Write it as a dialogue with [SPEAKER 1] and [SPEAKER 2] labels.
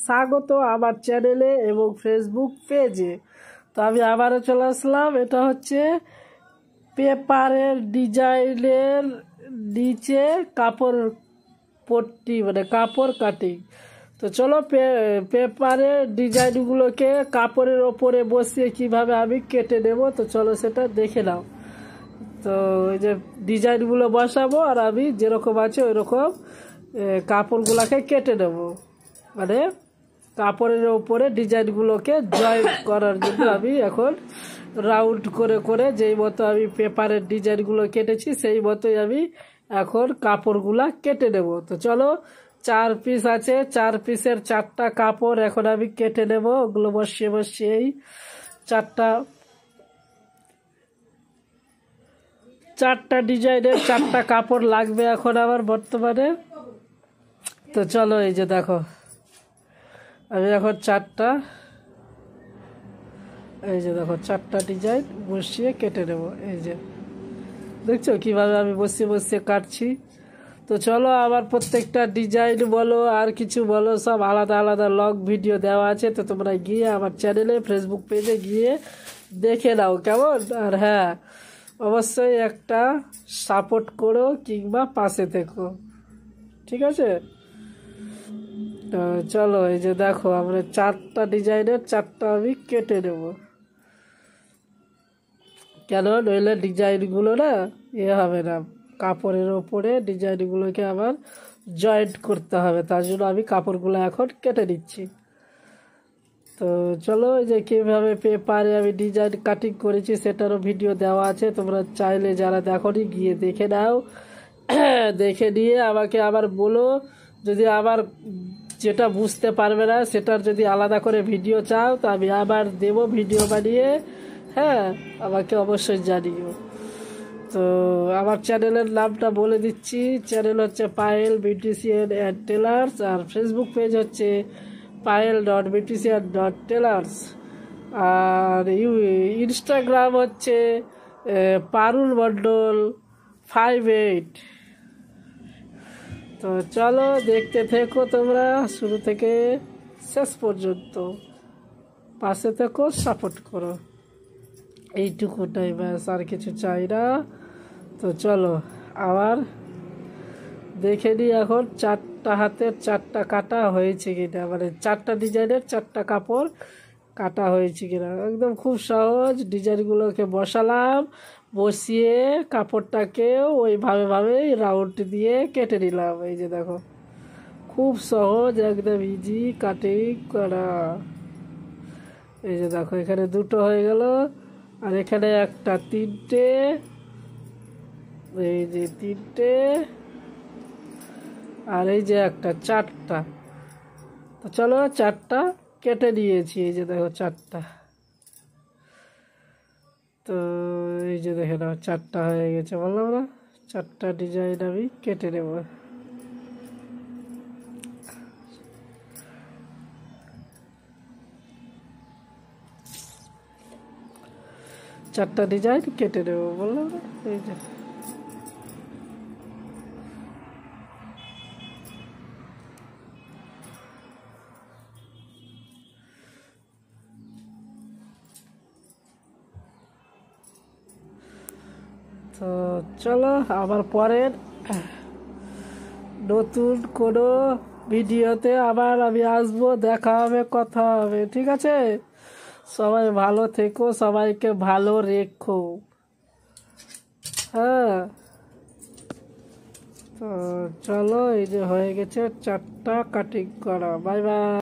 [SPEAKER 1] স্বাগত আমার চ্যানেলে এবং ফেসবুক পেজে। তো আমি আবারও চলে আসলাম। এটা হচ্ছে পেপারের ডিজাইনের নিচে কাপড় পট্টি, মানে কাপড় কাটিং। তো চলো পেপারের ডিজাইনগুলোকে কাপড়ের ওপরে বসিয়ে কিভাবে আমি কেটে নেব, তো চলো সেটা দেখে নাও। তো এই যে ডিজাইনগুলো বসাবো আর আমি যেরকম আছে ওই রকম কাপড়গুলোকে কেটে নেব, মানে কাপড়ের ওপরে ডিজাইনগুলোকে জয়েন করার জন্য আমি এখন রাউন্ড করে করে যেই মতো আমি পেপারের ডিজাইনগুলো কেটেছি সেই মতোই আমি এখন কাপড়গুলা কেটে নেব। তো চলো 4 পিস আছে, 4 পিসের 4টা কাপড় এখন আমি কেটে নেব। ওগুলো বসিয়ে বসিয়েই 4টা ডিজাইনের 4টা কাপড় লাগবে এখন আমার বর্তমানে। তো চলো এই যে দেখো আমি এখন 4টা, এই যে দেখো 4টা ডিজাইন বসিয়ে কেটে নেব। এই যে দেখছো কিভাবে আমি বসিয়ে বসিয়ে কাটছি। তো চলো আমার প্রত্যেকটা ডিজাইন বলো আর কিছু বলো সব আলাদা আলাদা লং ভিডিও দেওয়া আছে, তো তোমরা গিয়ে আমার চ্যানেলে ফেসবুক পেজে গিয়ে দেখে নাও কেমন। আর হ্যাঁ, অবশ্যই একটা সাপোর্ট করো কিংবা পাশে থেকো, ঠিক আছে। তো চলো এই যে দেখো আমরা 4টা ডিজাইনের 4টা আমি কেটে নেব, কেন নইলে ডিজাইনগুলো না হবে না, কাপড়ের ওপরে ডিজাইনগুলোকে আবার জয়েন্ট করতে হবে, তার জন্য আমি কাপড়গুলো এখন কেটে নিচ্ছি। তো চলো এই যে কীভাবে পেপারে আমি ডিজাইন কাটিং করেছি সেটারও ভিডিও দেওয়া আছে, তোমরা চাইলে যারা দেখোনি গিয়ে দেখে নাও। দেখে নিয়ে আমাকে আবার বলো, যদি আবার যেটা বুঝতে পারবে না সেটার যদি আলাদা করে ভিডিও চাও তো আমি আবার দেব ভিডিও বানিয়ে, হ্যাঁ আমাকে অবশ্যই জানিও। তো আমার চ্যানেলের নামটা বলে দিচ্ছি, চ্যানেল হচ্ছে পায়েল বিউটিশিয়ান অ্যান্ড টেলার্স, আর ফেসবুক পেজ হচ্ছে পায়েল.বিউটিশিয়ান.টেলার্স, আর ইনস্টাগ্রাম হচ্ছে পারুল মণ্ডল 58। তো চলো দেখতে থেকো তোমরা শুরু থেকে শেষ পর্যন্ত, পাশে থেকো, সাপোর্ট করো, এইটুকুটাই ব্যাস, আর কিছু চাই না। তো চলো আবার দেখে নিই এখন 4টা হাতের 4টা কাটা হয়েছে কিনা, মানে 4টা ডিজাইনের 4টা কাপড় কাটা হয়েছে কিনা। একদম খুব সহজ, ডিজাইনগুলোকে বসালাম, বসিয়ে কাপড়টাকে ওইভাবেই রাউন্ড দিয়ে কেটে নিলাম। এই যে দেখো খুব সহজ, একদম ইজি কাটিং করা। এই যে দেখো এখানে 2টো হয়ে গেল, আর এখানে একটা 3টে, এই যে 3টে, আর এই যে একটা 4টা। তো চলো 4টা কেটে নিয়েছি, এই যে দেখো 4টা। তো এই যে দেখে নাও 4টা হয়ে গেছে, বললাম না 4টা ডিজাইন আমি কেটে নেব। 4টা ডিজাইন কেটে নেব, বললাম না। এই যে তো চলো আবার পরের নতুন কোনো ভিডিওতে আবার আমি আসবো, দেখা হবে, কথা হবে, ঠিক আছে। সবাই ভালো থেকো, সবাইকে ভালো রেখো, হ্যাঁ। তো চলো এই যে হয়ে গেছে 4টা কাটিং করা। Bye bye.